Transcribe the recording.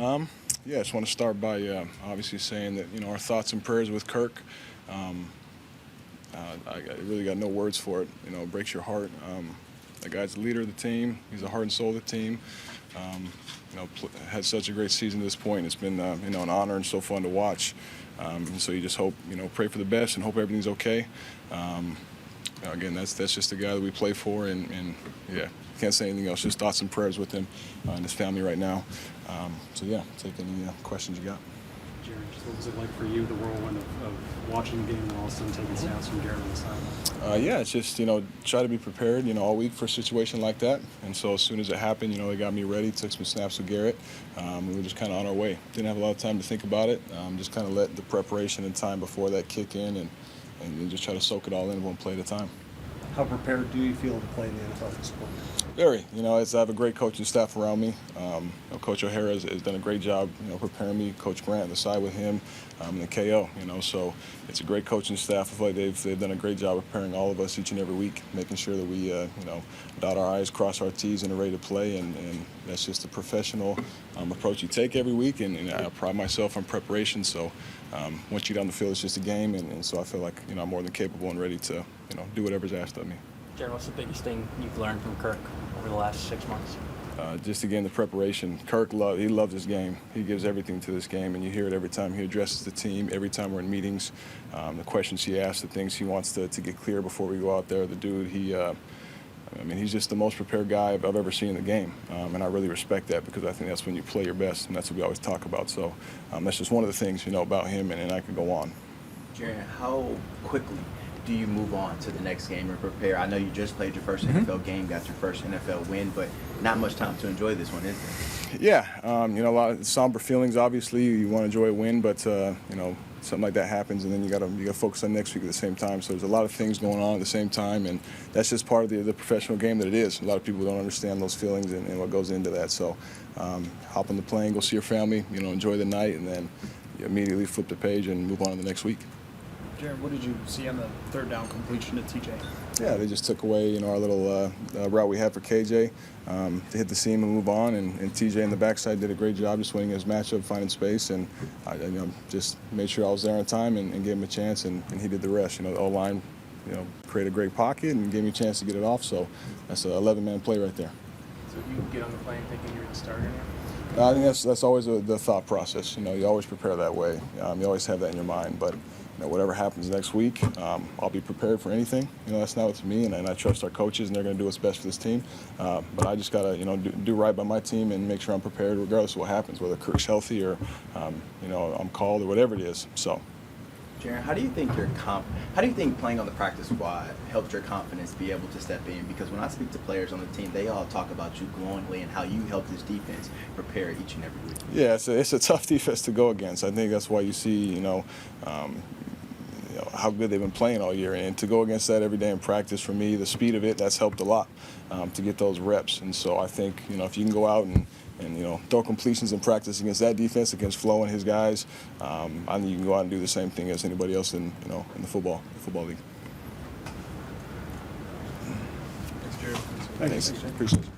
Yeah, I just want to start by obviously saying that, our thoughts and prayers with Kirk. I really got no words for it. It breaks your heart. The guy's the leader of the team. He's the heart and soul of the team. Had such a great season to this point. It's been, an honor and so fun to watch. And so you just hope, pray for the best and hope everything's okay. Again, that's just the guy that we play for, and yeah, can't say anything else. Just thoughts and prayers with him and his family right now. So yeah, take any questions you got. Jaren, just what was it like for you, the whirlwind of watching the game and all of a sudden taking snaps from Jaren on the sideline? Yeah, it's just, try to be prepared, all week for a situation like that. And so as soon as it happened, they got me ready, took some snaps with Garrett. We were just kind of on our way. Didn't have a lot of time to think about it. Just kind of let the preparation and time before that kick in and just try to soak it all in one play at a time. How prepared do you feel to play in the NFL at this point? Very. I have a great coaching staff around me. Coach O'Hara has done a great job, preparing me. Coach Grant on the side with him, and the KO. So it's a great coaching staff. I feel like they've done a great job of preparing all of us each and every week, making sure that we, dot our I's, cross our T's, and are ready to play. And that's just a professional approach you take every week. And I pride myself on preparation. So once you get on the field, it's just a game. And so I feel like I'm more than capable and ready to do whatever's asked of me. Jaren, what's the biggest thing you've learned from Kirk over the last 6 months? Just again, the preparation. Kirk he loves his game. He gives everything to this game, and you hear it every time he addresses the team, every time we're in meetings. The questions he asks, the things he wants to get clear before we go out there. The dude, he's just the most prepared guy I've ever seen in the game, and I really respect that because I think that's when you play your best, and that's what we always talk about. So that's just one of the things, about him, and I could go on. Jaren, how quickly do you move on to the next game and prepare? I know you just played your first NFL game, got your first NFL win, but not much time to enjoy this one, is there? Yeah, a lot of somber feelings. Obviously, you want to enjoy a win, but something like that happens, and then you got to focus on next week at the same time. So there's a lot of things going on at the same time, and that's just part of the professional game that it is. A lot of people don't understand those feelings and what goes into that. So hop on the plane, go see your family, enjoy the night, and then you immediately flip the page and move on to the next week. Jaren, what did you see on the third down completion to TJ? Yeah, they just took away, our little route we had for KJ to hit the seam and move on. And TJ in the backside did a great job just winning his matchup, finding space. And I just made sure I was there on time and gave him a chance, and he did the rest. The O-line, created a great pocket and gave me a chance to get it off. So that's an 11-man play right there. So you get on the plane thinking you're the starter now? I think that's always the thought process. You always prepare that way. You always have that in your mind. But whatever happens next week, I'll be prepared for anything. That's not up to me, and I trust our coaches, and they're going to do what's best for this team. But I just got to, do right by my team and make sure I'm prepared regardless of what happens, whether Kirk's healthy or, I'm called or whatever it is. So. Jaren, how do you think playing on the practice squad helped your confidence be able to step in? Because when I speak to players on the team, they all talk about you glowingly and how you help this defense prepare each and every week. Yeah, it's a tough defense to go against. I think that's why you see, how good they've been playing all year, and to go against that every day in practice, for me, the speed of it, that's helped a lot to get those reps. And so I think, if you can go out and throw completions in practice against that defense, against Flo and his guys, I think you can go out and do the same thing as anybody else in the football league. Thanks, Jaren. Thanks. Appreciate it.